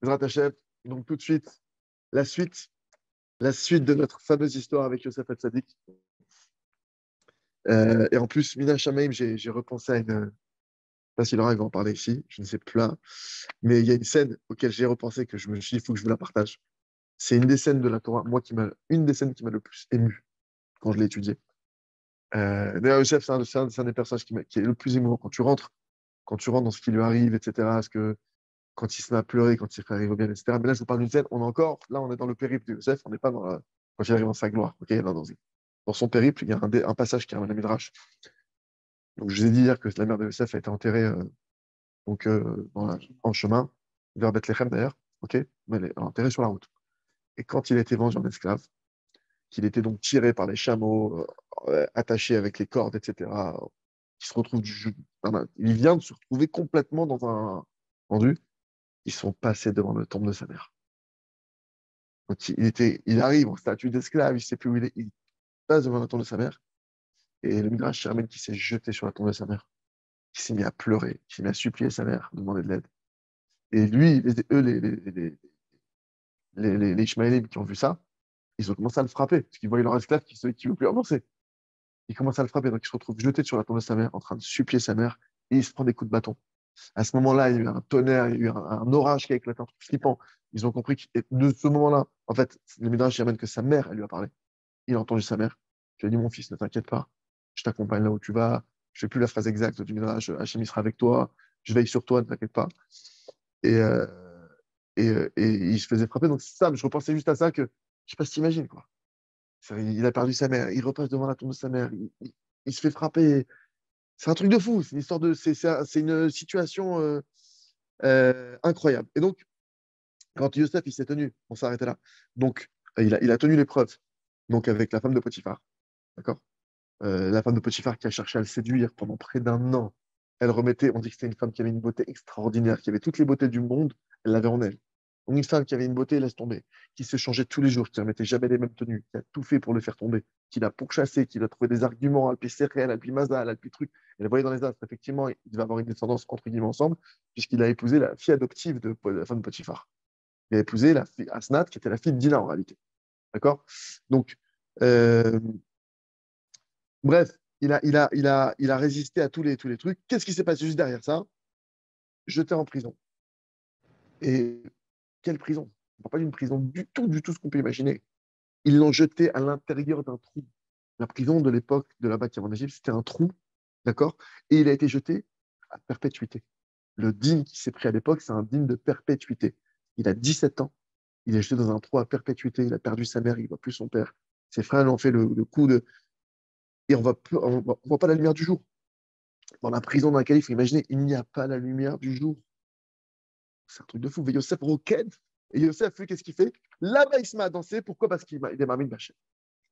Bezrat Hashem. Donc tout de suite, la suite, la suite de notre fameuse histoire avec Yosef Hatzadik. Et en plus, Mina Shamaim, j'ai repensé à une. Je ne sais pas si Laura va en parler ici, je ne sais plus là. Mais il y a une scène auquel j'ai repensé que je me suis dit, il faut que je vous la partage. C'est une des scènes de la Torah, moi, une des scènes qui m'a le plus ému quand je l'ai étudiée. D'ailleurs, Yosef, c'est un des personnages qui est le plus émouvant. Quand tu rentres dans ce qui lui arrive, etc., quand il se met à pleurer, quand il fait arriver bien, etc. Mais là, je vous parle d'une scène, on est dans le périple de Yosef, on n'est pas quand il arrive dans sa gloire. Ok, là, dans son périple, il y a un passage qui est un Midrash. Donc, je vous ai dit hier que la mère de Yosef a été enterrée en chemin, vers Bethléem d'ailleurs, ok, mais elle est enterrée sur la route. Et quand il a été vendu en esclave, qu'il était donc tiré par les chameaux, attaché avec les cordes, etc., il se retrouve il vient de se retrouver complètement dans un vendu. Ils sont passés devant le tombe de sa mère. Donc, il arrive en statut d'esclave, il ne sait plus où il est, il passe devant la tombe de sa mère, et le Midrash ramène qui s'est jeté sur la tombe de sa mère, qui s'est mis à pleurer, qui s'est mis à supplier sa mère, demander de l'aide. Et lui, les Ishmaélites qui ont vu ça, ils ont commencé à le frapper, parce qu'ils voyaient leur esclave qui ne veut plus avancer. Ils commencent à le frapper, donc il se retrouve jeté sur la tombe de sa mère, en train de supplier sa mère, et il se prend des coups de bâton. À ce moment-là, il y a eu un tonnerre, il y a eu un orage qui a éclaté, un truc flippant. Ils ont compris que de ce moment-là, en fait, le Midrash ramène que sa mère, elle lui a parlé. Il a entendu sa mère. Tu lui a dit, mon fils, ne t'inquiète pas, je t'accompagne là où tu vas. Je ne fais plus la phrase exacte du Midrash, Hachem il sera avec toi, je veille sur toi, ne t'inquiète pas. Et, euh, et il se faisait frapper. Donc, c'est ça, mais je repensais juste à ça que, je ne sais pas si t'imagines, quoi. Il a perdu sa mère, il repasse devant la tombe de sa mère, il se fait frapper. C'est un truc de fou, c'est une histoire c'est une situation incroyable. Et donc, quand Youssef, il s'est tenu, on s'est arrêté là. Donc, il a tenu l'épreuve, donc avec la femme de Potiphar, d'accord? La femme de Potiphar qui a cherché à le séduire pendant près d'un an. Elle remettait, on dit que c'était une femme qui avait une beauté extraordinaire, qui avait toutes les beautés du monde, elle l'avait en elle. Donc une femme qui avait une beauté, laisse tomber, qui se changeait tous les jours, qui ne remettait jamais les mêmes tenues, qui a tout fait pour le faire tomber, qui l'a pourchassé, qui l'a trouvé des arguments, Alpi Sérel, Alpi Mazal, Alpi truc. Elle voyait dans les astres, effectivement, il devait avoir une descendance entre guillemets ensemble, puisqu'il a épousé la fille adoptive de la femme de Potiphar. Il a épousé la fille Asnat, qui était la fille de Dina en réalité. D'accord. Donc, euh, bref, il a résisté à tous les trucs. Qu'est-ce qui s'est passé juste derrière ça? Jeté en prison. Et quelle prison? On ne parle pas d'une prison du tout ce qu'on peut imaginer. Ils l'ont jeté à l'intérieur d'un trou. La prison de l'époque de là-bas qui est en Égypte, c'était un trou, d'accord? Et il a été jeté à perpétuité. Le dîne qui s'est pris à l'époque, c'est un dîne de perpétuité. Il a 17 ans. Il est jeté dans un trou à perpétuité. Il a perdu sa mère, il ne voit plus son père. Ses frères lui ont fait le coup de. Et on voit pas la lumière du jour. Dans la prison dans laquelle il faut imaginer, il n'y a pas la lumière du jour. C'est un truc de fou. Mais Yosef Roked, et Yosef, qu'est-ce qu'il fait? Là-bas, il se met à danser. Pourquoi? Parce qu'il est Mamine Bachem.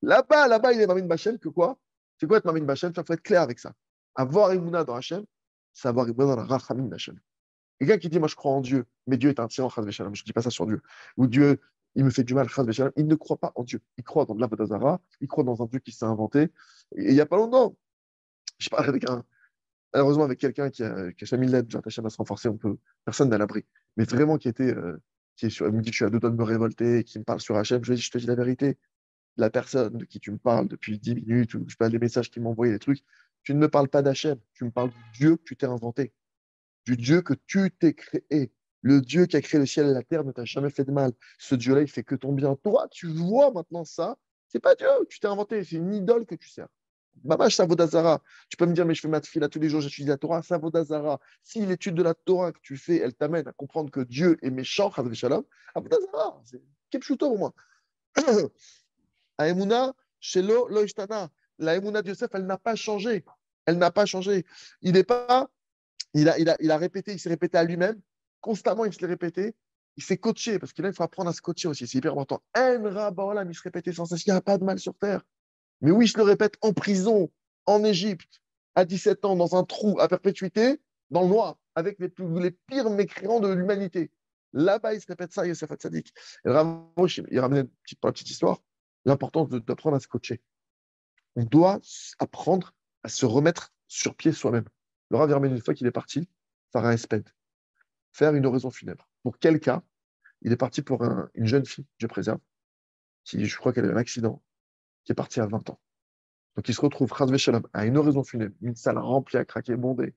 Là-bas, il est Mamine Bachem, que quoi? C'est quoi être Mamine Bachem? Il faut être clair avec ça. Avoir Emouna dans Hachem, c'est avoir Emouna dans la Rachamim d'Hachem. Quelqu'un qui dit, moi, je crois en Dieu, mais Dieu est un tyran, Chaz Veshalom. Je ne dis pas ça sur Dieu. Ou Dieu, il me fait du mal, Chaz Veshalom. Il ne croit pas en Dieu. Il croit dans de l'Avodazara. Il croit dans un Dieu qui s'est inventé. Et il n'y a pas longtemps, je parlais malheureusement, avec quelqu'un qui a jamais l'aide, j'ai attaché à se renforcer, personne n'a l'abri. Mais vraiment il me dit, je suis à deux doigts de me révolter, et qui me parle sur Hachem, je lui dis, je te dis la vérité. La personne de qui tu me parles depuis 10 minutes, ou je sais pas, les messages qui m'ont envoyé, les trucs, tu ne me parles pas d'Hachem, tu me parles du Dieu que tu t'es inventé, du Dieu que tu t'es créé. Le Dieu qui a créé le ciel et la terre ne t'a jamais fait de mal. Ce Dieu-là, il fait que ton bien. Toi, tu vois maintenant ça, c'est pas Dieu, tu t'es inventé, c'est une idole que tu sers. Mamash, ça vaut d'Azara. Tu peux me dire, mais je fais ma fila tous les jours, j'étudie la Torah, ça vaut d'Azara. Si l'étude de la Torah que tu fais, elle t'amène à comprendre que Dieu est méchant, Chaz Shalom, à vaut d'Azara. C'est Kepchuto pour moi. Aemuna, Shelo, Lo Ishtana. La Emouna de Yosef, elle n'a pas changé. Elle n'a pas changé. Il n'est pas. Il a répété, il s'est répété à lui-même. Constamment, il se l'est répété. Il s'est coaché, parce qu'il faut apprendre à se coacher aussi. C'est hyper important. En Rabaolam, il se répétait sans cesse. Il n'y a pas de mal sur terre. Mais oui, je le répète, en prison, en Égypte, à 17 ans, dans un trou à perpétuité, dans le noir, avec les pires mécréants de l'humanité. Là-bas, il se répète ça, Yosef Hatzadik. Et le Rav Moshe, il ramenait pour la petite histoire, l'importance d'apprendre à se coacher. On doit apprendre à se remettre sur pied soi-même. Le Rav Yermen, une fois qu'il est parti, faire un espède, faire une oraison funèbre. Pour quel cas? il est parti pour une jeune fille, Dieu préserve, qui, je crois qu'elle a eu un accident, qui est partie à 20 ans. Donc il se retrouve, Chas Shalom, à une oraison funèbre, une salle remplie à craquer, bondée,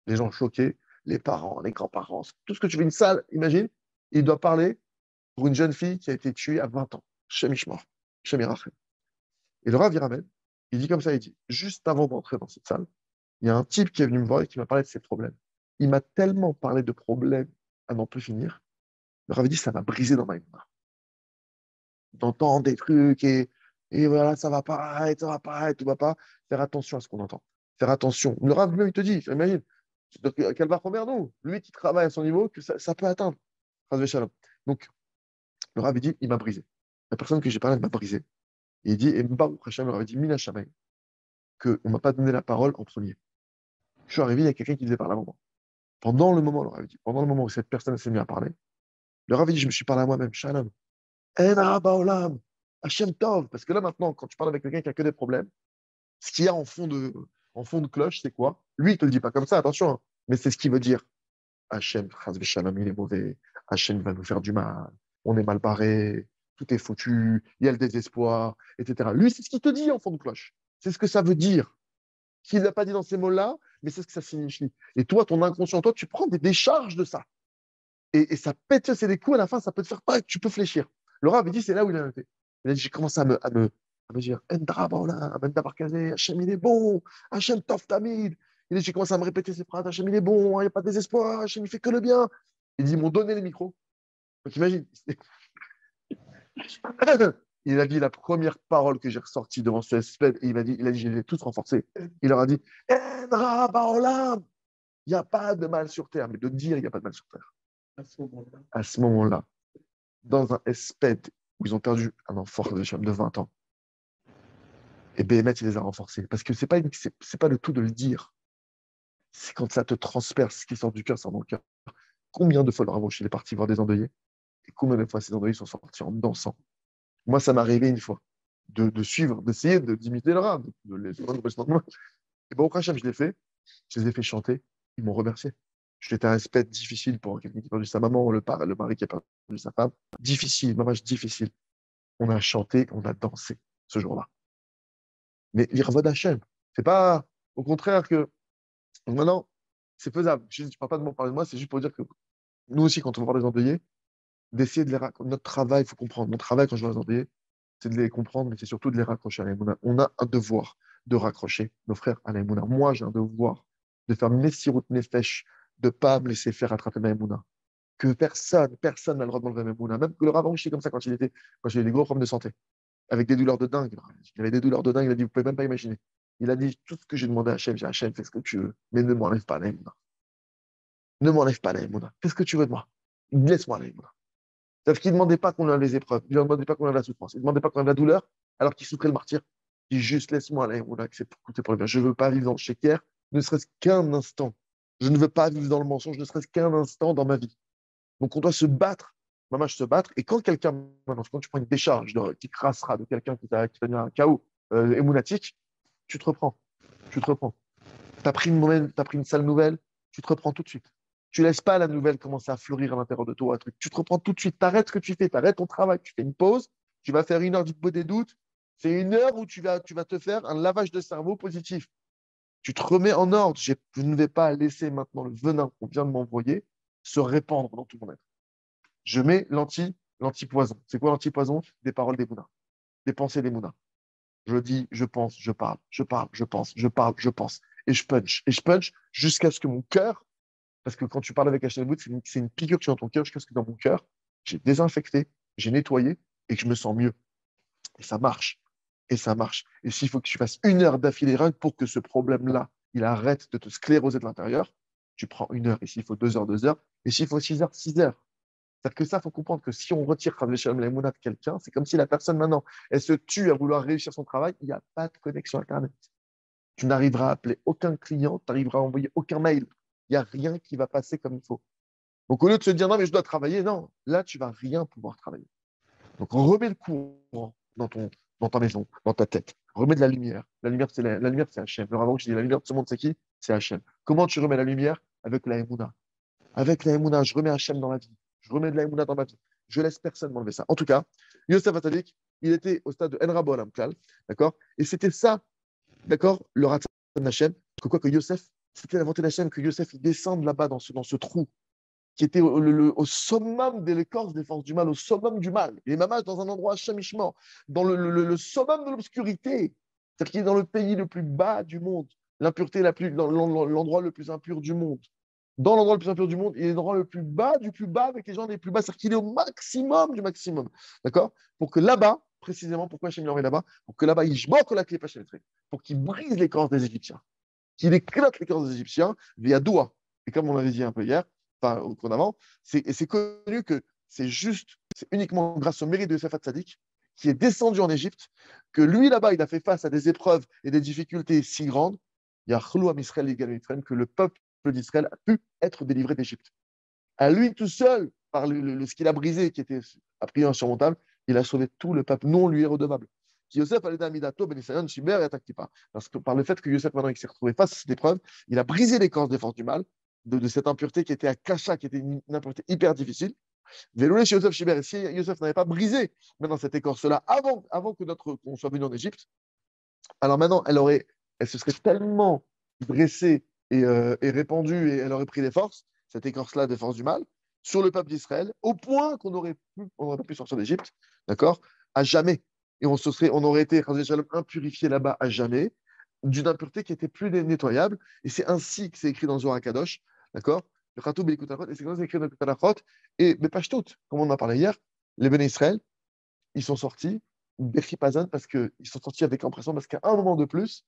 les gens choqués, les parents, les grands-parents, tout ce que tu veux, une salle, imagine, il doit parler pour une jeune fille qui a été tuée à 20 ans, Shem Ishmor, Shem Yerachem. Et le Rav, il ramène, il dit comme ça, il dit, juste avant d'entrer dans cette salle, il y a un type qui est venu me voir et qui m'a parlé de ses problèmes. Il m'a tellement parlé de problèmes à n'en plus finir. Le Rav dit, ça m'a brisé dans ma vie. D'entendre des trucs et voilà, ça va pas arrêter, tout va pas. Faire attention à ce qu'on entend. Faire attention. Le Rav lui, il te dit, imagine, quel va première nous, lui qui travaille à son niveau, que ça peut atteindre. Donc, le Rav, il dit, il m'a brisé. La personne que j'ai parlé, elle m'a brisé. Et il dit, et Baruch Hashem, le Rav dit, Mina Shamay, qu'on ne m'a pas donné la parole en premier. Je suis arrivé, il y a quelqu'un qui disait par là moment. Pendant le moment, le Rav dit, pendant le moment où cette personne s'est mise à parler, le Rav dit, je me suis parlé à moi-même, Shalom. En Rabba Olam, Hashem Tov. Parce que là, maintenant, quand tu parles avec quelqu'un qui a que des problèmes, ce qu'il y a en fond de cloche, c'est quoi? Lui, il te le dit pas comme ça, attention, hein, mais c'est ce qu'il veut dire. Hachem, Chas v'Shalom, il est mauvais. Hachem va nous faire du mal. On est mal barré. Tout est foutu. Il y a le désespoir, etc. Lui, c'est ce qu'il te dit en fond de cloche. C'est ce que ça veut dire. Qu'il ne l'a pas dit dans ces mots-là, mais c'est ce que ça signifie. Et toi, ton inconscient, toi, tu prends des décharges de ça. Et ça pète, c'est des coups à la fin, ça peut te faire pas, tu peux fléchir. Laura avait dit, c'est là où il a été. Il a dit, j'ai commencé à me dire, Endra Baola, Amenda Barkazé, Hachem, il est bon, Hachem Tov Tamid. Il dit, j'ai commencé à me répéter ces phrases, Hachem, il est bon, il n'y a pas de désespoir, Hachem, il fait que le bien. Il dit, ils m'ont donné les micros. Donc imagine, il a dit la première parole que j'ai ressortie devant ce SPED, et il a dit, je les ai tous renforcés. Il leur a dit, Endra Baola, il n'y a pas de mal sur terre, mais de dire, il n'y a pas de mal sur terre. À ce moment-là, dans un SPED où ils ont perdu un enfant de 20 ans, et BMS, il les a renforcés. Parce que c'est pas le tout de le dire. C'est quand ça te transperce, ce qui sort du cœur, sort dans le cœur. Combien de fois le Rav il est parti voir des endeuillés et combien de fois ces endeuillés sont sortis en dansant. Moi, ça m'est arrivé une fois de suivre, d'essayer d'imiter le Rav, de les et bon, au Hachem, je l'ai fait, je les ai fait chanter, ils m'ont remercié. J'étais un aspect difficile pour quelqu'un qui a perdu sa maman, le mari qui a perdu sa femme. Difficile, mamage difficile. On a chanté, on a dansé ce jour-là. Mais l'Irvod Hachem, c'est pas au contraire que maintenant, c'est faisable. Je ne parle pas de moi, parler de moi, c'est juste pour dire que nous aussi, quand on va voir les endeuillés, d'essayer de les raccrocher. Notre travail, il faut comprendre. Mon travail, quand je vois les endeuillés, c'est de les comprendre, mais c'est surtout de les raccrocher à l'Aïmouna. On a un devoir de raccrocher nos frères à l'Aïmouna. Moi, j'ai un devoir de faire Messirut Nefesh, de ne pas me laisser faire attraper l'Aïmouna. Que personne n'a le droit de m'enlever l'Aïmouna. Même que le Rav Arushi, comme ça, quand il avait des gros problèmes de santé, avec des douleurs de dingue. Il avait des douleurs de dingue, il a dit, vous pouvez même pas imaginer. Il a dit, tout ce que j'ai demandé à Hachem, j'ai Hachem, fais ce que tu veux, mais ne m'enlève pas l'Aïmouna. Ne m'enlève pas l'Aïmouna. Fais ce que tu veux de moi. Laisse-moi l'Aïmouna. C'est-à-dire qu'il ne demandait pas qu'on enlève les épreuves, il ne demandait pas qu'on enlève la souffrance, il ne demandait pas qu'on enlève la douleur, alors qu'il souffrait le martyr. Il dit juste laisse-moi l'Aïmouna, que c'est pour coûter pour le bien. Je ne veux pas vivre dans le chéquier, ne serait-ce qu'un instant. Je ne veux pas vivre dans le mensonge, ne serait-ce qu'un instant dans ma vie. Donc on doit se battre, maman, se battre. Et quand quelqu'un, quand tu prends une décharge qui crassera de quelqu'un qui t'a mis un chaos émounatique, tu te reprends. Tu te reprends. Tu as pris une sale nouvelle, tu te reprends tout de suite. Tu laisses pas la nouvelle commencer à fleurir à l'intérieur de toi. Un truc. Tu te reprends tout de suite. Tu arrêtes ce que tu fais, tu arrêtes ton travail, tu fais une pause, tu vas faire une heure du pot des doutes. C'est une heure où tu vas te faire un lavage de cerveau positif. Tu te remets en ordre. Je ne vais pas laisser maintenant le venin qu'on vient de m'envoyer se répandre dans tout mon être. Je mets l'antipoison. C'est quoi l'antipoison? Des paroles des Mouna, des pensées des Mouna. Je dis, je pense, je parle, je parle, je pense, je parle, je pense. Et je punch jusqu'à ce que mon cœur, parce que quand tu parles avec Hachem, c'est une piqûre que tu as dans ton cœur, jusqu'à ce que dans mon cœur, j'ai désinfecté, j'ai nettoyé et que je me sens mieux. Et ça marche. Et ça marche. Et s'il faut que tu fasses une heure d'affilée rien que pour que ce problème-là, il arrête de te scléroser de l'intérieur, tu prends une heure. Et s'il faut 2 heures, 2 heures. Et s'il faut 6 heures, 6 heures. C'est-à-dire que ça, il faut comprendre que si on retire la de quelqu'un, c'est comme si la personne maintenant, elle se tue à vouloir réussir son travail, il n'y a pas de connexion Internet. Tu n'arriveras à appeler aucun client, tu n'arriveras à envoyer aucun mail. Il n'y a rien qui va passer comme il faut. Donc au lieu de se dire non, mais je dois travailler, non, là, tu ne vas rien pouvoir travailler. Donc remets le courant dans ta maison, dans ta tête. Remets de la lumière. La lumière, la lumière, c'est Hachem. Le avant que je dis la lumière de ce monde, c'est qui? C'est Hachem. Comment tu remets la lumière? Avec la Emouna. Avec la Emouna, je remets Hachem dans la vie. Je remets de la Emouna dans ma vie. Je laisse personne m'enlever ça. En tout cas, Yosef Atzadik, il était au stade de En Rabo Olam Klal, d'accord? Et c'était ça, d'accord, le Ratzon Hashem, que quoi que Yosef, c'était la volonté d'Hachem que Yosef il descende là-bas dans ce trou qui était au summum de l'écorce des forces du mal, au summum du mal. Il est mamage dans un endroit chamichement, dans le summum de l'obscurité. C'est-à-dire qu'il est dans le pays le plus bas du monde, l'impureté la plus, dans l'endroit le plus impur du monde. Dans l'endroit le plus impur du monde, il est l'endroit le plus bas du plus bas avec les gens les plus bas. C'est-à-dire qu'il est au maximum du maximum. D'accord? Pour que là-bas, précisément, pourquoi Hachem l'a envoyé là-bas? Pour que là-bas, il jboque la clé pour qu'il brise l'écorce des Égyptiens, qu'il éclate l'écorce des Égyptiens via Doua. Et comme on l'avait dit un peu hier, enfin, au cours d'avant, c'est connu que c'est uniquement grâce au mérite de Yosef Hatzadik qui est descendu en Égypte, que lui là-bas, il a fait face à des épreuves et des difficultés si grandes, il y a que le peuple d'Israël a pu être délivré d'Égypte. À lui tout seul, par ce qu'il a brisé, qui était a priori insurmontable, il a sauvé tout le peuple. Non, lui est redevable. Yosef allait d'Amidato, Ben Israël, Shiber et Ataktipa. Parce que par le fait que Yosef, maintenant, il s'est retrouvé face à cette épreuve, il a brisé l'écorce des forces du mal, de cette impureté qui était à Kasha, qui était une impureté hyper difficile. Véloulé chez Yosef Shiber. Et si Yosef n'avait pas brisé maintenant cette écorce-là avant que qu'on soit venu en Égypte, alors maintenant, elle se serait tellement dressée et répandue et elle aurait pris des forces, cette écorce-là des forces du mal, sur le peuple d'Israël, au point on n'aurait pas pu sortir d'Égypte, d'accord, à jamais. Et on aurait été impurifié là-bas à jamais, d'une impureté qui était plus nettoyable. Et c'est ainsi que c'est écrit dans Zohar Kadosh, d'accord? Et c'est comme ça que c'est écrit dans le Tanachot. Et mais pas tout, comme on en a parlé hier, les béné Israël, ils sont sortis Bechipazan parce qu'ils sont sortis avec impression parce qu'à un moment de plus,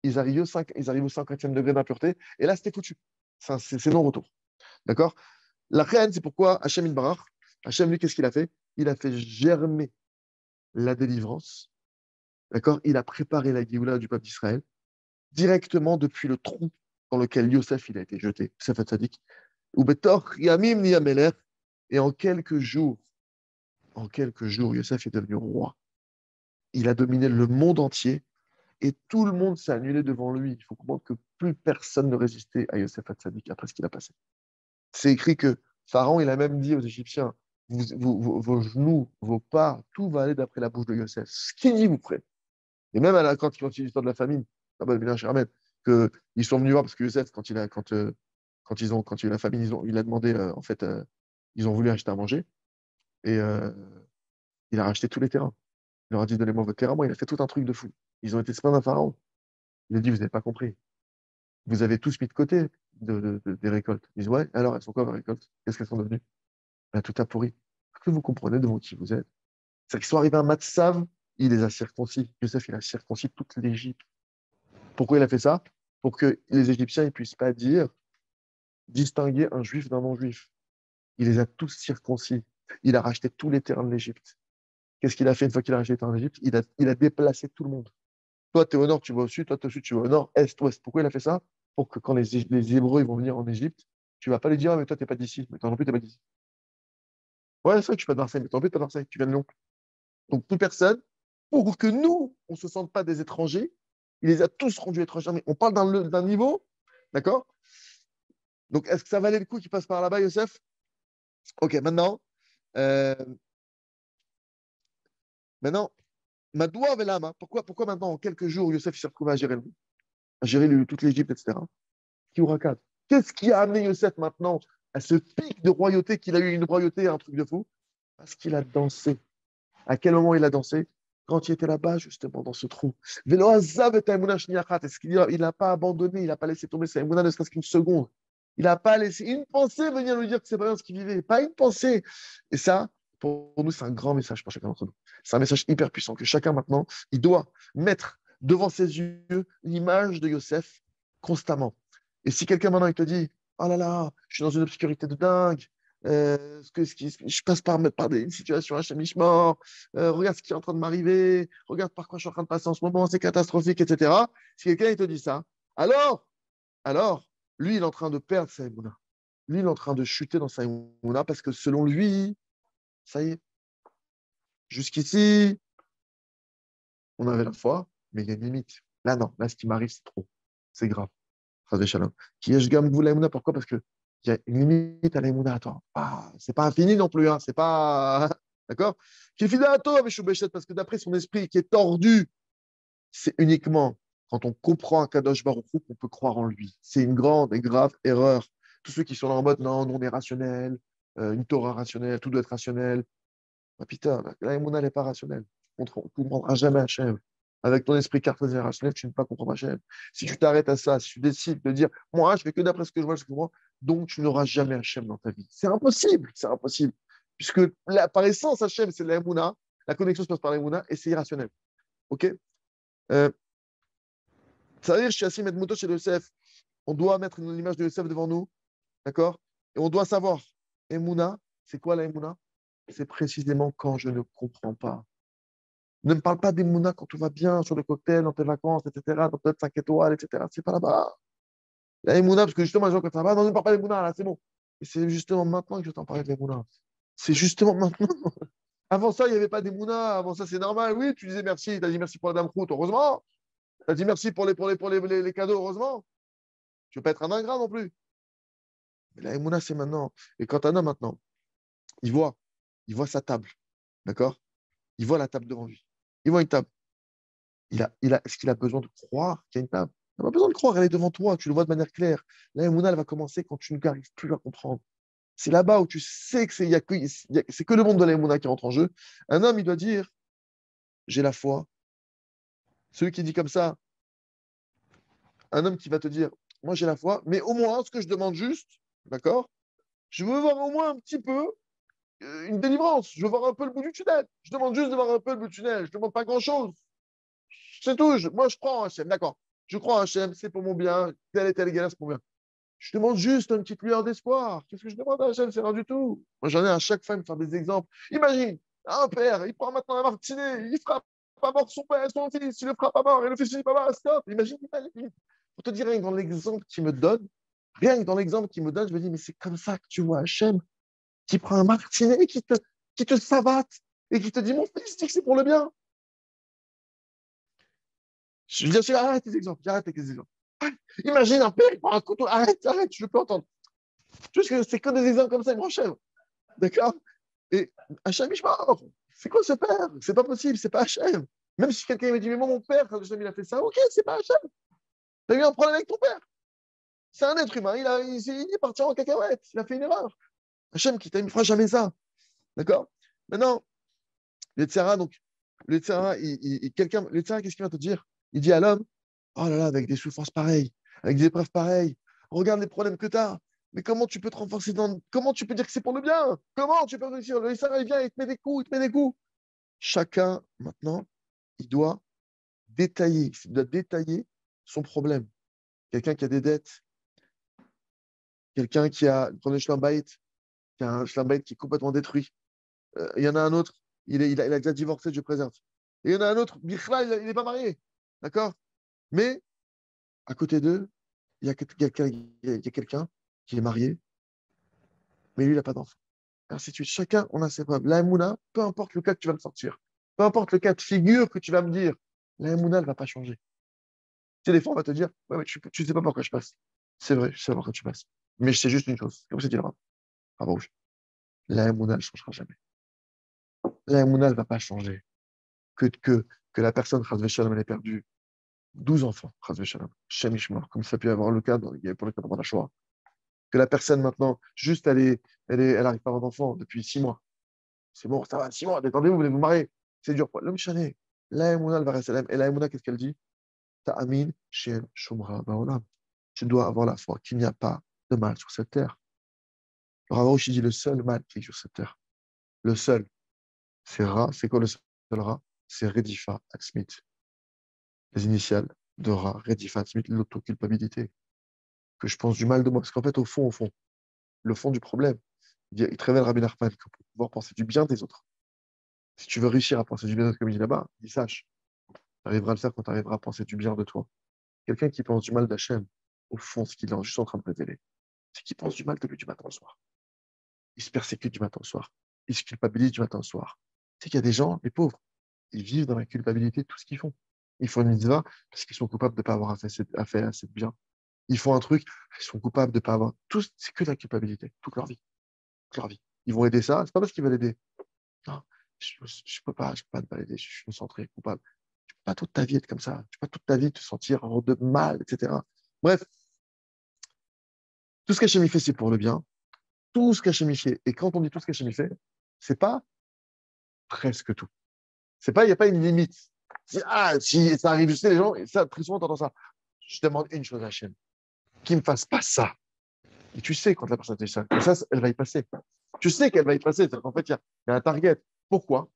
ils arrivent au 50e degré d'impureté et là, c'était foutu. C'est non-retour. D'accord? La reine, c'est pourquoi Hachem Barach, Hachem, lui, qu'est-ce qu'il a fait? Il a fait germer la délivrance. D'accord? Il a préparé la Géoula du peuple d'Israël directement depuis le trou dans lequel Yosef il a été jeté. Yosef Hatzadik. Ou Betor Yamim Niyameler. Et en quelques jours, Yosef est devenu roi. Il a dominé le monde entier et tout le monde s'est annulé devant lui. Il faut comprendre que plus personne ne résistait à Yosef Hatzadik après ce qu'il a passé. C'est écrit que Pharaon, il a même dit aux Égyptiens, vos genoux, vos pas, tout va aller d'après la bouche de Yosef. Ce qu'il dit, vous ferez. Et même quand il continue l'histoire de la famine, qu'ils sont venus voir, parce que Yosef, quand il y a eu la famine, il a demandé, ils ont voulu acheter à manger, et il a racheté tous les terrains. Il leur a dit, donnez-moi votre terrain. Moi, il a fait tout un truc de fou. Ils ont été se plaindre à Pharaon. Il a dit, vous n'avez pas compris. Vous avez tous mis de côté des récoltes. Ils disent, ouais, alors elles sont quoi vos récoltes? Qu'est-ce qu'elles sont devenues? Ben, tout a pourri. Est-ce que vous comprenez devant qui vous êtes? C'est qu'ils sont arrivés à Matsav, il les a circoncis. Joseph, il a circoncis toute l'Égypte. Pourquoi il a fait ça? Pour que les Égyptiens ne puissent pas distinguer un juif d'un non-juif. Il les a tous circoncis. Il a racheté tous les terrains de l'Égypte. Qu'est-ce qu'il a fait une fois qu'il a racheté les terrains de l'Égypte? Il a déplacé tout le monde. Toi, tu es au nord, tu vas au sud. Toi, tu es au sud, tu vas au nord, est, ouest. Pourquoi il a fait ça? Pour que quand les Hébreux ils vont venir en Égypte, tu ne vas pas lui dire, ah, mais toi, tu n'es pas d'ici. Mais toi non plus, tu n'es pas d'ici. Ouais, c'est vrai que je suis pas de Marseille, mais toi non plus, tu n'es pas de Marseille. Tu viens de Lyon. Donc, plus personne, pour que nous, on ne se sente pas des étrangers, il les a tous rendus étrangers. Mais on parle d'un niveau, d'accord? Donc, est-ce que ça valait le coup qu'il passe par là-bas, Youssef? Ok, euh, maintenant, Madoua Velama, pourquoi maintenant, en quelques jours, Youssef s'est retrouvé à gérer toute l'Égypte, etc. Kiourakad. Qu'est-ce qui a amené Youssef maintenant à ce pic de royauté qu'il a eu, une royauté, un truc de fou? Parce qu'il a dansé. À quel moment il a dansé? Quand il était là-bas, justement, dans ce trou. Est-ce qu'il n'a pas abandonné, il n'a pas laissé tomber sa émouna ne serait-ce qu'une seconde. Il n'a pas laissé une pensée venir lui dire que c'est pas bien ce qu'il vivait. Pas une pensée. Et ça, pour nous, c'est un grand message pour chacun d'entre nous. C'est un message hyper puissant que chacun maintenant, il doit mettre devant ses yeux l'image de Yosef constamment. Et si quelqu'un maintenant, il te dit, oh là là, je suis dans une obscurité de dingue, je passe par des situations à chemichement, regarde ce qui est en train de m'arriver, regarde par quoi je suis en train de passer en ce moment, c'est catastrophique, etc. Si quelqu'un il te dit ça, alors, alors, lui, il est en train de perdre sa émouna. Lui, il est en train de chuter dans sa émouna parce que selon lui, ça y est, jusqu'ici, on avait la foi, mais il y a une limite. Là, non, là, ce qui m'arrive, c'est trop. C'est grave. Chas v'shalom. Qui est-je gamme vous la émouna? Pourquoi? Parce que Il y a une limite à l'aïmouna. Attends, c'est pas infini non plus, hein, c'est pas. D'accord? Qui est fidèle à toi, parce que d'après son esprit qui est tordu, c'est uniquement quand on comprend un Kadosh Baruch Hu qu'on peut croire en lui. C'est une grande et grave erreur. Tous ceux qui sont là en mode non, on est rationnel, une Torah rationnelle, tout doit être rationnel. Ah, putain, la Emouna n'est pas rationnelle. Tu ne comprendras jamais Hachem. Avec ton esprit cartésien rationnel, tu ne peux pas comprendre Hachem. Si tu t'arrêtes à ça, si tu décides de dire, moi, je fais que d'après ce que je vois, ce que je vois, donc tu n'auras jamais Hachem dans ta vie. C'est impossible, c'est impossible. Puisque par essence, Hachem, c'est la Emouna, la connexion se passe par la Emouna et c'est irrationnel. OK euh, Ça veut dire, chez Assim Edmouto, chez le Yosef, on doit mettre une image de Yosef devant nous, d'accord? Et on doit savoir, Emouna, c'est quoi la Emouna? C'est précisément quand je ne comprends pas. Ne me parle pas des Mouna quand tout va bien, sur le cocktail, dans tes vacances, etc., dans tes 5 étoiles, etc. C'est pas là-bas. La Mouna, parce que justement, les gens, quand ça va, non, ne me parle pas des Mouna, là, c'est bon. Et c'est justement maintenant que je t'en parle des Mouna. C'est justement maintenant. Avant ça, il n'y avait pas des Mouna. Avant ça, c'est normal. Oui, tu disais merci. Tu as dit merci pour la dame croûte, heureusement. Tu as dit merci pour les cadeaux, heureusement. Tu ne veux pas être un ingrat non plus. Mais la Mouna, c'est maintenant. Et quand un homme, maintenant, il voit, il voit sa table, d'accord? Il voit la table devant lui. Il voit une table. Est-ce qu'il a besoin de croire qu'il y a une table? Il n'a pas besoin de croire, elle est devant toi, tu le vois de manière claire. La Emouna, elle va commencer quand tu n'arrives plus à comprendre. C'est là-bas où tu sais que c'est que le monde de la Emouna qui rentre en jeu. Un homme, il doit dire, j'ai la foi. Celui qui dit comme ça, un homme qui va te dire, moi j'ai la foi, mais au moins, ce que je demande juste, d'accord? Je veux voir au moins un petit peu une délivrance. Je veux voir un peu le bout du tunnel. Je demande juste de voir un peu le bout du tunnel. Je ne demande pas grand-chose. C'est tout. Moi, je crois en Hachem, d'accord. Je crois en Hachem, c'est pour mon bien. Tel et tel égal, c'est pour mon bien. Je demande juste une petite lueur d'espoir. Qu'est-ce que je demande à Hachem? C'est rien du tout. Moi, j'en ai à chaque fois me faire des exemples. Imagine, un père, il prend maintenant un martinet, il frappe pas mort son père, son fils, il le frappe pas mort, et le fils, il dit pas mort, stop. Imagine. Pour te dire, rien que dans l'exemple qu'il me donne, rien que dans l'exemple qu'il me donne, je me dis, mais c'est comme ça que tu vois Hachem, qui prend un martinet, qui te savate, et qui te dit, mon fils, dis que c'est pour le bien. Je veux dire, arrête tes exemples, j'arrête avec les exemples. Imagine un père, il prend un couteau, arrête, je peux entendre. Juste que c'est que des exemples comme ça, il me chèvre. D'accord? Et Hachem Ishmael, c'est quoi ce père? C'est pas possible, c'est pas Hachem. Même si quelqu'un me dit, mais moi, mon père, quand Hachem il a fait ça, ok, c'est pas Hachem. T'as eu un problème avec ton père. C'est un être humain, il est parti en cacahuète, il a fait une erreur. Hachem qui ne fera jamais ça. D'accord? Maintenant, le Tzara, donc, le Tzara, le Tzara, qu'est-ce qu'il va te dire? Il dit à l'homme, oh là là, avec des souffrances pareilles, avec des épreuves pareilles, regarde les problèmes que tu as. Mais comment tu peux te renforcer dans. Comment tu peux dire que c'est pour le bien? Comment tu peux réussir? Le Tzara, il vient, il te met des coups, il te met des coups. Chacun, maintenant, il doit détailler son problème. Quelqu'un qui a des dettes, quelqu'un qui a, prenez Schlammbait, qui a un Schlammbait qui est complètement détruit. Il y en a un autre, il a déjà divorcé, je préserve. Et il y en a un autre, Bichla, il n'est pas marié. D'accord? Mais à côté d'eux, il y a quelqu'un qui est marié, mais lui, il n'a pas d'enfant. Ainsi de suite. Chacun, on a ses preuves. La Emouna, peu importe le cas que tu vas me sortir, peu importe le cas de figure que tu vas me dire, la Emouna, elle ne va pas changer. Tu sais, des fois, on va te dire, ouais, mais tu ne sais pas pourquoi je passe. C'est vrai, je sais pas pourquoi tu passes. Mais je sais juste une chose, comme c'est dit là-bas, à rouge. La Emouna, elle ne changera jamais. La Emouna, elle ne va pas changer. Que la personne, Chazvé Shalom, elle ait perdu 12 enfants, Chazvé Shalom, Shem Ishmar, comme ça a pu avoir le cas pour le cas pendant la Shoah. Que la personne, maintenant, juste, elle n'arrive pas à avoir d'enfant depuis 6 mois. C'est bon, ça va, 6 mois, détendez-vous, vous voulez vous marier. C'est dur. L'homme chané, la Emouna, elle va rester là. Et la Emouna, qu'est-ce qu'elle dit? Ta'amin, Shem, Shumra, Ba'olam. Tu dois avoir la foi qu'il n'y a pas de mal sur cette terre. Le Rav Arush, il dit le seul mal qui est sur cette terre. Le seul, c'est Ra. C'est quoi le seul Ra? C'est Redifa Atzmit. Les initiales de Ra, Redifa Atzmit, l'autoculpabilité. Que je pense du mal de moi. Parce qu'en fait, au fond, le fond du problème, il te révèle Rabbi Nachman que pour pouvoir penser du bien des autres, si tu veux réussir à penser du bien des autres, comme il dit là-bas, il sache, tu arriveras à le faire quand tu arriveras à penser du bien de toi. Quelqu'un qui pense du mal d'Hachem, au fond, ce qu'il est juste en train de révéler, c'est qu'il pense du mal de lui du matin au soir. Il se persécute du matin au soir. Il se culpabilise du matin au soir. Tu sais qu'il y a des gens, les pauvres, ils vivent dans la culpabilité de tout ce qu'ils font. Ils font une mitzvah parce qu'ils sont coupables de ne pas avoir fait assez de bien. Ils font un truc, ils sont coupables de ne pas avoir. Tout, c'est que de la culpabilité, toute leur vie. Toute leur vie. Ils vont aider ça, c'est pas parce qu'ils veulent aider. Non, je peux pas ne pas l'aider, je me sens très coupable. Tu peux pas toute ta vie être comme ça. Tu peux pas toute ta vie te sentir de mal, etc. Bref, tout ce qu'Hachem fait, c'est pour le bien. Tout ce qu'Hachem fait. Et quand on dit tout ce qu'Hachem fait, c'est pas presque tout. C'est pas, il n'y a pas une limite. Si ça arrive, je sais, les gens, et ça, très souvent, t'entends ça. Je demande une chose à Hachem, qu'il me fasse pas ça. Et tu sais quand la personne te dit ça, elle va y passer. Tu sais qu'elle va y passer. En fait, il y a un target. Pourquoi?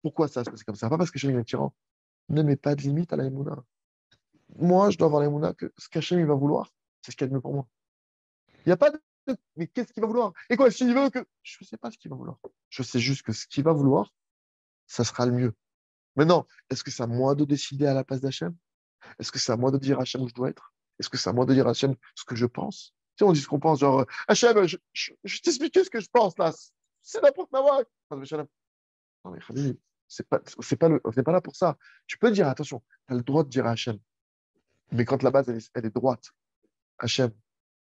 Pourquoi ça se passe comme ça? Pas parce que Hachem est tyran. Ne mets pas de limite à la Emouna. Moi, je dois avoir la Emouna que ce qu'Hachem il va vouloir, c'est ce qu'il y a de mieux pour moi. Il n'y a pas de. Mais qu'est-ce qu'il va vouloir? Et quoi, s'il veut que. Je ne sais pas ce qu'il va vouloir. Je sais juste que ce qu'il va vouloir, ça sera le mieux. Maintenant, est-ce que c'est à moi de décider à la place d'Hachem? Est-ce que c'est à moi de dire à Hachem où je dois être? Est-ce que c'est à moi de dire à Hachem ce que je pense? Tu sais, on dit ce qu'on pense, genre, Hachem, je t'explique ce que je pense là. C'est n'importe quoi. Non, mais Khalil, c'est pas là pour ça. Tu peux dire, attention, tu as le droit de dire à Hachem, mais quand la base, elle est droite, Hachem,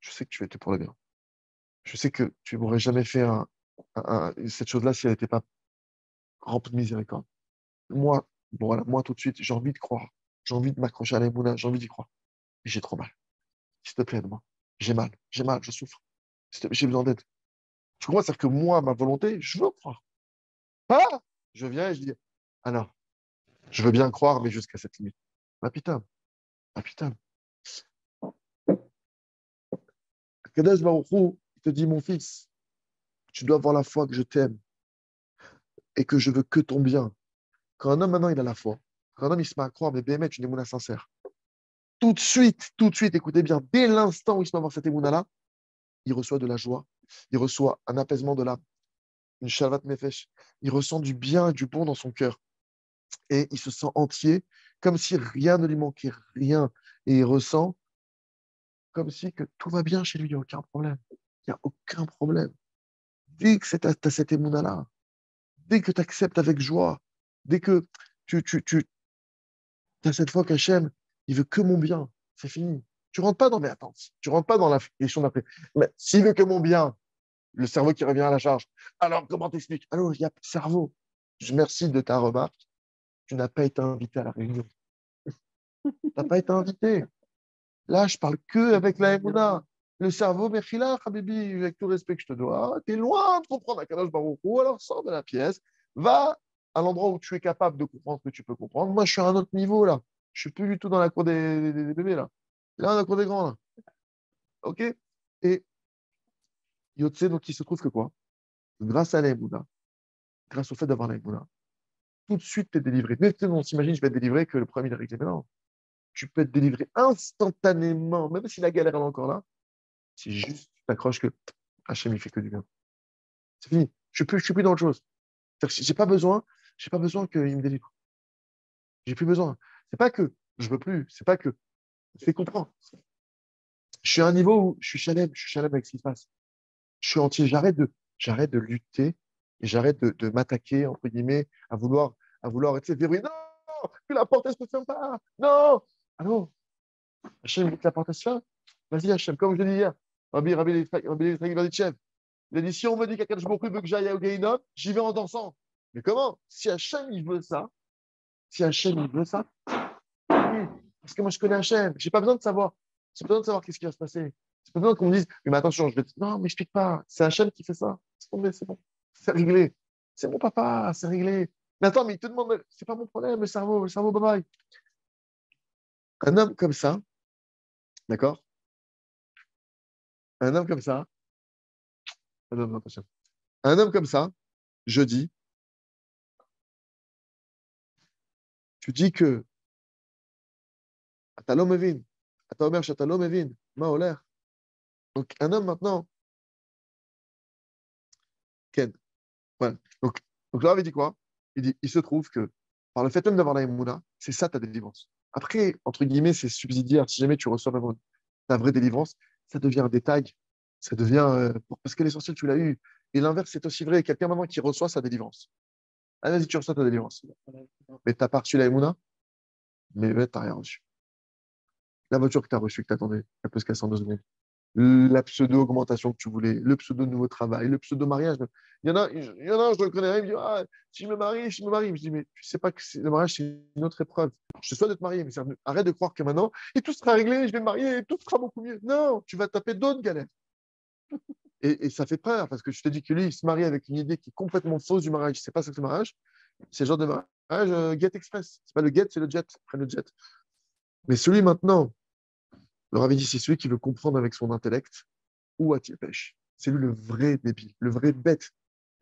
je sais que tu étais pour le bien. Je sais que tu m'aurais jamais fait cette chose-là si elle n'était pas remplie de miséricorde. Moi, bon, voilà, moi tout de suite, j'ai envie de croire. J'ai envie de m'accrocher à l'Emouna, j'ai envie d'y croire. Mais j'ai trop mal. S'il te plaît, aide-moi. J'ai mal, je souffre. J'ai besoin d'aide. Tu comprends? C'est-à-dire que moi, ma volonté, je veux croire. Pas, je viens et je dis, ah non, je veux bien croire, mais jusqu'à cette limite. Ma putain, ma putain. Kadesh Baruch Hu, il te dit, mon fils, tu dois avoir la foi que je t'aime et que je veux que ton bien. Quand un homme maintenant, il a la foi, quand un homme, il se met à croire, mais bémet, une émouna sincère. Tout de suite, écoutez bien, dès l'instant où il se met à avoir cette émouna-là, il reçoit de la joie, il reçoit un apaisement de l'âme, une shalvat nefesh. Il ressent du bien et du bon dans son cœur. Et il se sent entier, comme si rien ne lui manquait, rien. Et il ressent comme si que tout va bien chez lui, il n'y a aucun problème. Il n'y a aucun problème. Dès que tu as cette émouna-là, dès que tu acceptes avec joie, dès que tu as cette foi qu'Hachem, il veut que mon bien, c'est fini. Tu rentres pas dans mes attentes, tu rentres pas dans la question d'après. Mais s'il veut que mon bien, le cerveau qui revient à la charge, alors comment t'expliques? Alors, il y a cerveau. Je merci de ta remarque. Tu n'as pas été invité à la réunion. Tu n'as pas été invité. Là, je parle que avec la Emouna. Le cerveau, Mechila, Habibi, avec tout le respect que je te dois, tu es loin de comprendre Akadosh Baruch Hu, alors sors de la pièce, va à l'endroit où tu es capable de comprendre ce que tu peux comprendre. Moi, je suis à un autre niveau, là. Je suis plus du tout dans la cour des bébés, là. Là, dans la cour des grands, là. OK? Et Yotse, donc, il se trouve que quoi? Grâce à la Emouna, grâce au fait d'avoir la Emouna, tout de suite, tu es délivré. Mais on s'imagine, je vais être délivré que le premier il est réglé. Mais non, tu peux être délivré instantanément, même si la galère elle est encore là. C'est juste, tu t'accroches que Hachem, il fait que du bien. C'est fini. Je suis plus dans autre chose. J'ai pas besoin qu'il me délivre. J'ai plus besoin. C'est pas que je veux plus. C'est pas que. Fais comprendre. Je suis à un niveau où je suis chalem avec ce qui se passe. Je suis entier. J'arrête de lutter et j'arrête de m'attaquer, entre guillemets, à vouloir, tu sais, vibrer. Non, que la porte, elle se ferme pas. Non. Allô, Hachem, il dit que la porte, elle se ferme. Vas-y, Hachem, comme je l'ai dit hier. Rabbi Yitzhak Berditchev. Il a dit, si on me dit qu'Akadosh Baruch Hu veut que j'aille au Gehinnom, j'y vais en dansant. Mais comment? Si Hachem, il veut ça, si Hachem, il veut ça, oui. Parce que moi, je connais Hachem. J'ai pas besoin de savoir. J'ai pas besoin de savoir qu'est-ce qui va se passer. J'ai pas besoin qu'on me dise, mais attention, je vais te... Non, m'explique pas. C'est Hachem qui fait ça. C'est tombé, c'est bon. C'est réglé. C'est mon papa, c'est réglé. Mais attends, mais il te demande, c'est pas mon problème, le cerveau, bye bye. Un homme comme ça, d'accord? Un homme comme ça, attention. Un homme comme ça, je dis, tu dis que אתה לא מבין. אתה אומר שאתה לא מבין מה הולך. Donc, un homme maintenant, Ken, voilà. Donc là, il dit quoi? Il dit, il se trouve que par le fait même d'avoir la Emouna, c'est ça ta délivrance. Après, entre guillemets, c'est subsidiaire. Si jamais tu reçois vraiment ta vraie délivrance, ça devient un détail. Ça devient. Parce que l'essentiel, tu l'as eu. Et l'inverse, c'est aussi vrai. Quelqu'un maintenant qui reçoit sa délivrance. Ah, vas-y, tu reçois ta délivrance. Mais t'as pas reçu la Emouna, mais tu n'as rien reçu. La voiture que tu as reçue, que tu attendais, elle peut se casser en 2 secondes. La pseudo-augmentation que tu voulais, le pseudo-nouveau travail, le pseudo-mariage. Il y en a un, je le connais, il me dit, ah, si je me marie, je me marie. Je dis, mais tu sais pas que le mariage, c'est une autre épreuve. Je te souhaite de te marier, mais arrête de croire que maintenant, et tout sera réglé, je vais me marier, et tout sera beaucoup mieux. Non, tu vas taper d'autres galères. Et ça fait peur, parce que je te dis que lui, il se marie avec une idée qui est complètement fausse du mariage. C'est pas ça que le mariage, c'est le genre de mariage Get Express. C'est pas le Get, c'est le Jet. Prenne le Jet. Mais celui maintenant, le Rav dit, c'est celui qui veut comprendre avec son intellect où a-t-il pêche. C'est lui le vrai débile, le vrai bête.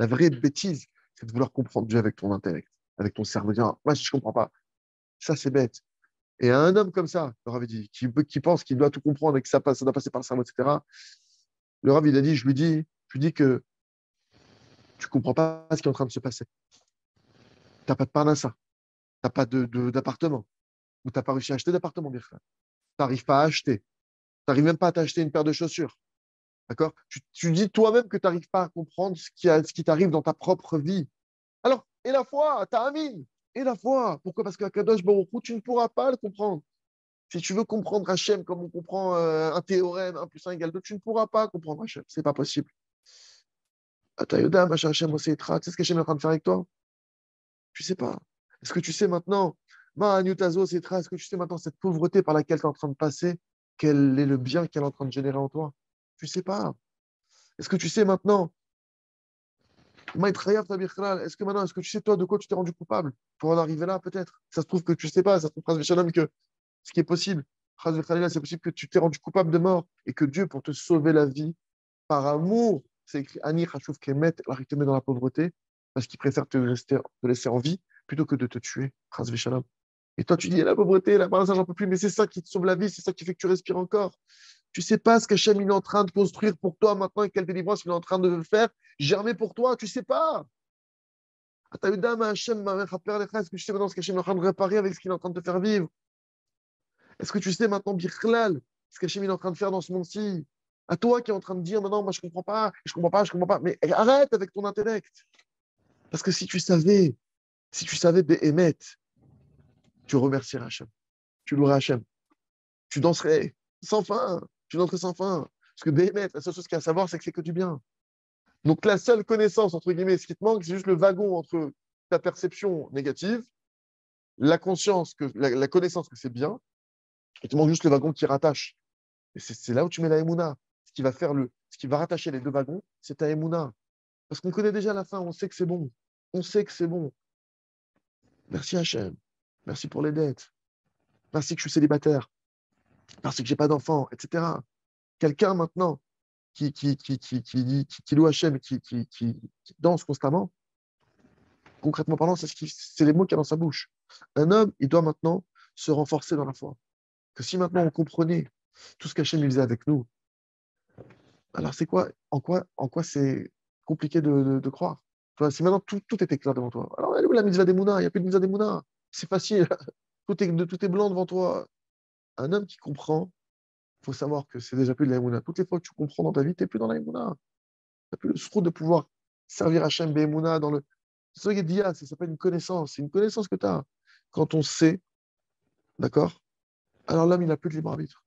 La vraie bêtise, c'est de vouloir comprendre Dieu avec ton intellect, avec ton cerveau. Dire, ah, moi, je ne comprends pas. Ça, c'est bête. Et à un homme comme ça, le Rav dit, qui pense qu'il doit tout comprendre et que ça doit passer par le cerveau, etc., le Rav, il a dit, je lui dis que tu ne comprends pas ce qui est en train de se passer. Tu n'as pas de parnassa, tu n'as pas d'appartement, ou tu n'as pas réussi à acheter d'appartement, bien frère. Tu n'arrives pas à acheter. Tu n'arrives même pas à t'acheter une paire de chaussures. D'accord? Tu dis toi-même que tu n'arrives pas à comprendre ce qui t'arrive dans ta propre vie. Alors, et la foi, t'as Amin. Et la foi. Pourquoi? Parce qu'à Kadosh Baruch Hu, tu ne pourras pas le comprendre. Si tu veux comprendre Hachem comme on comprend un théorème, 1 + 1 = 2, tu ne pourras pas comprendre Hachem. C'est pas possible. Atayoda, Machin Hachem, Oseitra, tu sais ce qu'Hachem est en train de faire avec toi? Tu sais pas. Est-ce que tu sais maintenant, Ma'anyutazo, Oseitra, est-ce que tu sais maintenant cette pauvreté par laquelle tu es en train de passer, quel est le bien qu'elle est en train de générer en toi? Tu sais pas. Est-ce que tu sais maintenant est-ce que maintenant, est-ce que tu sais toi de quoi tu t'es rendu coupable pour en arriver là, peut-être? Ça se trouve que tu sais pas, ça se trouve, que ce qui est possible, c'est possible que tu t'es rendu coupable de mort et que Dieu, pour te sauver la vie, par amour, c'est écrit Ani Khashouf Kemet, il te met dans la pauvreté parce qu'il préfère te laisser en vie plutôt que de te tuer. Et toi, tu dis, la pauvreté, la ça, j'en peux plus, mais c'est ça qui te sauve la vie, c'est ça qui fait que tu respires encore. Tu sais pas ce qu'Hachem il est en train de construire pour toi maintenant et quelle délivrance il est en train de faire germer pour toi. Tu sais pas. Est-ce que tu sais maintenant ce qu'Hachem est en train de réparer avec ce qu'il est en train de te faire vivre? Est-ce que tu sais maintenant, Birklal, ce qu'Hachem il est en train de faire dans ce monde-ci? À toi qui est en train de dire, non, non, moi je comprends pas, je comprends pas, je comprends pas. Mais arrête avec ton intellect. Parce que si tu savais, Béhémet, tu remercierais Hachem. Tu louerais Hachem. Tu danserais sans fin. Tu danserais sans fin. Parce que Béhémet, la seule chose qu'il y a à savoir, c'est que c'est que du bien. Donc la seule connaissance, entre guillemets, ce qui te manque, c'est juste le wagon entre ta perception négative, la conscience, la connaissance que c'est bien, et te manque juste le wagon qui rattache. Et c'est là où tu mets la Emouna. Ce qui va rattacher les deux wagons, c'est ta Emouna. Parce qu'on connaît déjà la fin, on sait que c'est bon. On sait que c'est bon. Merci Hachem. Merci pour les dettes. Merci que je suis célibataire. Merci que j'ai pas d'enfant, etc. Quelqu'un maintenant qui loue Hachem et qui danse constamment, concrètement parlant, c'est les mots qu'il y a dans sa bouche. Un homme, il doit maintenant se renforcer dans la foi. Que si maintenant on comprenait tout ce qu'Hachem faisait avec nous, alors c'est quoi, en quoi c'est compliqué de croire? Tu vois, si maintenant tout était clair devant toi, alors elle est où la mitzvah des Mouna? Il n'y a plus de mitzvah des Mouna. C'est facile. Tout est blanc devant toi. Un homme qui comprend, il faut savoir que c'est déjà plus de la Mouna. Toutes les fois que tu comprends dans ta vie, tu n'es plus dans la Mouna. Tu n'as plus le sroud de pouvoir servir Hachem Be'emouna dans le. C'est ça dia, ça s'appelle une connaissance. C'est une connaissance que tu as. Quand on sait, d'accord? Alors l'homme, il n'a plus de libre arbitre.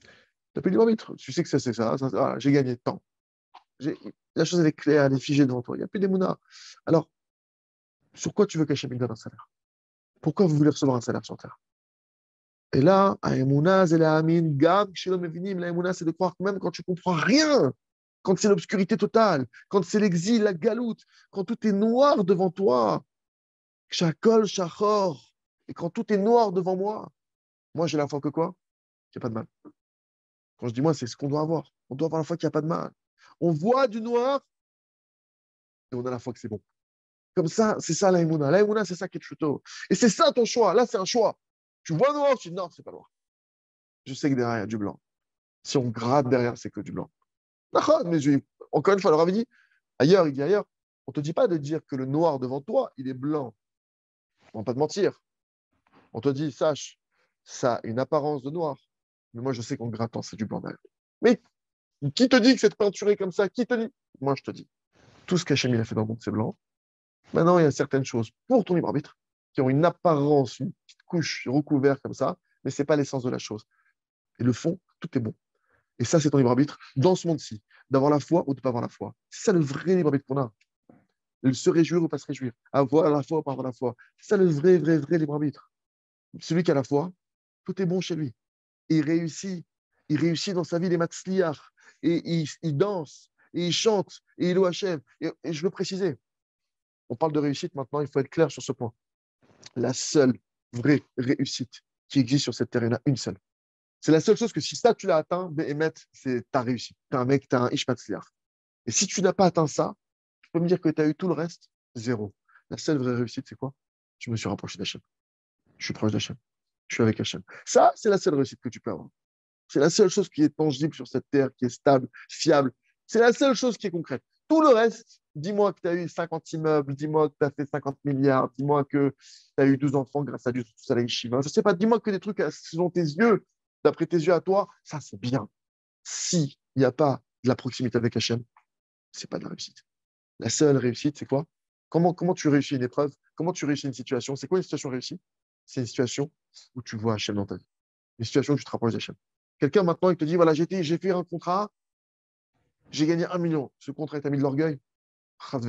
Tu n'as plus de libre arbitre. Tu sais que c'est ça. Voilà, j'ai gagné de temps. La chose, elle est claire, elle est figée devant toi. Il n'y a plus d'émouna. Alors, sur quoi tu veux qu'Hachem donne un salaire? Pourquoi vous voulez recevoir un salaire sur terre? Et là, Aïmouna, Amin, Gam, Shalom Evinim, la Emouna, c'est de croire que même quand tu comprends rien, quand c'est l'obscurité totale, quand c'est l'exil, la galoute, quand tout est noir devant toi, Shakol, Shachor, et quand tout est noir devant moi j'ai la foi que quoi? Qu'il n'y a pas de mal. Quand je dis moi, c'est ce qu'on doit avoir. On doit avoir la foi qu'il n'y a pas de mal. On voit du noir et on a la foi que c'est bon. Comme ça, c'est ça la Emouna. La Emouna, c'est ça qui est chuto. Et c'est ça ton choix. Là, c'est un choix. Tu vois noir, tu dis non, c'est pas noir. Je sais que derrière, il y a du blanc. Si on gratte derrière, c'est que du blanc. Mais encore une fois, alors avait dit, ailleurs, il dit ailleurs, on ne te dit pas de dire que le noir devant toi, il est blanc. On ne va pas te mentir. On te dit, sache, ça a une apparence de noir. Mais moi, je sais qu'en grattant, c'est du blanc derrière. Mais qui te dit que c'est peinturé comme ça? Qui te dit? Moi, je te dis. Tout ce qu'Hachem a fait dans le monde, c'est blanc. Maintenant, il y a certaines choses pour ton libre arbitre qui ont une apparence, une petite couche recouverte comme ça, mais ce n'est pas l'essence de la chose. Et le fond, tout est bon. Et ça, c'est ton libre arbitre dans ce monde-ci, d'avoir la foi ou de ne pas avoir la foi. C'est ça le vrai libre arbitre qu'on a. Se réjouir ou pas se réjouir, avoir la foi ou pas avoir la foi. C'est ça le vrai libre arbitre. Celui qui a la foi, tout est bon chez lui. Et il réussit dans sa vie les matzliach, et il danse, et il chante, et il loue Hachem. Et je veux préciser, on parle de réussite maintenant, il faut être clair sur ce point. La seule vraie réussite qui existe sur cette terre, il y en a une seule. C'est la seule chose que si ça, tu l'as atteint, Béhémet, c'est ta réussite. Tu es un mec, tu es un Ishmatzliach. Et si tu n'as pas atteint ça, tu peux me dire que tu as eu tout le reste, zéro. La seule vraie réussite, c'est quoi? Je me suis rapproché d'Hachem. Je suis proche d'Hachem. Je suis avec Hachem. Ça, c'est la seule réussite que tu peux avoir. C'est la seule chose qui est tangible sur cette terre, qui est stable, fiable. C'est la seule chose qui est concrète. Tout le reste, dis-moi que tu as eu 50 immeubles, dis-moi que tu as fait 50 milliards, dis-moi que tu as eu 12 enfants grâce à Dieu, tout ça, Shiva. Je ne sais pas, dis-moi que des trucs selon tes yeux, d'après tes yeux à toi, ça c'est bien. S'il n'y a pas de la proximité avec Hachem, ce n'est pas de la réussite. La seule réussite, c'est quoi? Comment tu réussis une épreuve? Comment tu réussis une situation? C'est quoi une situation réussie? C'est une situation où tu vois Hachem dans ta vie. Une situation où tu te rapproches d'Hachem. Quelqu'un maintenant, il te dit, voilà, j'ai fait un contrat, j'ai gagné 1 million. Ce contrat t'a mis de l'orgueil.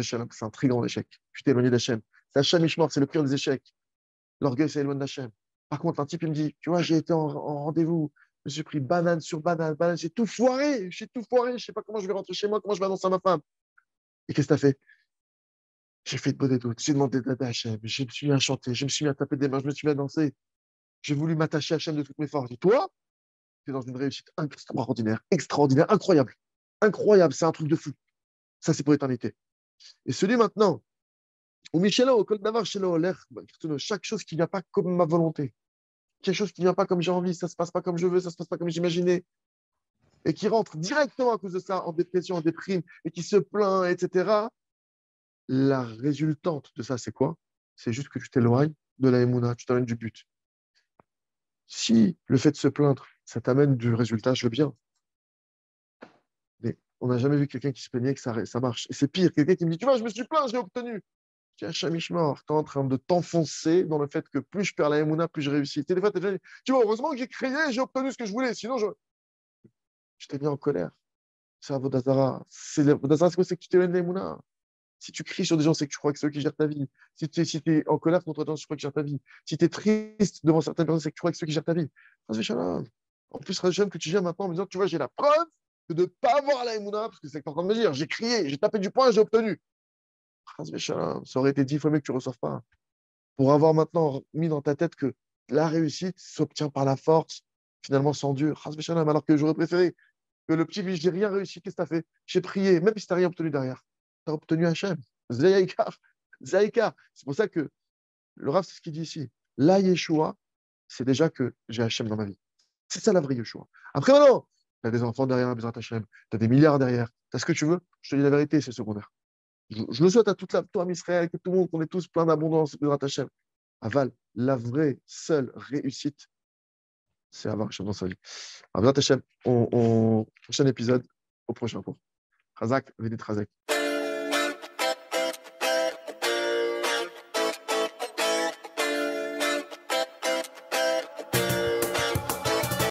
C'est un très grand échec. Tu t'es éloigné d'Hachem. C'est Hachem Ishmor, c'est le pire des échecs. L'orgueil, c'est éloigné d'Hachem. Par contre, un type, il me dit, tu vois, j'ai été en rendez-vous, je me suis pris banane sur banane, banane, j'ai tout foiré, je ne sais pas comment je vais rentrer chez moi, comment je vais annoncer à ma femme. Et qu'est-ce que tu as fait? J'ai fait de bonnes doutes, j'ai demandé d'aide à Hachem, je me suis mis à chanter, je me suis mis à taper des mains, je me suis mis à danser. J'ai voulu m'attacher à Hachem de toutes mes forces. Et toi, tu es dans une réussite extraordinaire, extraordinaire, incroyable. Incroyable, c'est un truc de fou. Ça, c'est pour l'éternité. Et celui maintenant, où Michelo, chaque chose qui ne vient pas comme ma volonté, quelque chose qui ne vient pas comme j'ai envie, ça ne se passe pas comme je veux, ça ne se passe pas comme j'imaginais, et qui rentre directement à cause de ça en dépression, en déprime, et qui se plaint, etc. La résultante de ça, c'est quoi? C'est juste que tu t'éloignes de la Emouna, tu t'éloignes du but. Si le fait de se plaindre, ça t'amène du résultat, je veux bien. Mais on n'a jamais vu quelqu'un qui se plaignait que ça marche. Et c'est pire, quelqu'un qui me dit, tu vois, je me suis plaint, j'ai obtenu. Tu es Mort, tu es en train de t'enfoncer dans le fait que plus je perds la Emouna, plus je réussis. Des fois, déjà dit, tu vois, heureusement que j'ai créé, j'ai obtenu ce que je voulais, sinon je t'ai mis en colère. C'est un Vodazara. Vodazara, c'est quoi? C'est que tu t'éloignes de la Emouna. Si tu cries sur des gens, c'est que tu crois que c'est eux qui gèrent ta vie. Si tu es en colère contre des gens, tu crois qu'ils gèrent ta vie. Si tu es triste devant certaines personnes, c'est que tu crois que c'est eux qui gèrent ta vie. En plus, Rachem, que tu gères maintenant en me disant, tu vois, j'ai la preuve de ne pas avoir la Emouna, parce que c'est ce que tu es en train de me dire. J'ai crié, j'ai tapé du poing, j'ai obtenu. Ça aurait été 10 fois mieux que tu ne reçoives pas. Pour avoir maintenant mis dans ta tête que la réussite s'obtient par la force, finalement sans Dieu. Alors que j'aurais préféré que le petit lui, j'ai rien réussi, qu'est-ce que tu as fait? J'ai prié, même si tu n'as rien obtenu derrière. Tu as obtenu Hachem. Zayaïkar. Zayaïkar. C'est pour ça que le Rav, c'est ce qu'il dit ici. La Yeshua, c'est déjà que j'ai Hachem dans ma vie. C'est ça la vraie Yeshua. Après, maintenant, tu as des enfants derrière, besoin d'Hachem. Tu as des milliards derrière. Tu as ce que tu veux. Je te dis la vérité, c'est secondaire. Je le souhaite à toute toi, Israël, que tout le monde, qu'on est tous plein d'abondance, besoin d'Hachem. Aval, la vraie, seule réussite, c'est avoir Hachem dans sa vie. Besoin d'Hachem. Prochain épisode, au prochain cours. Razak, venez Razak.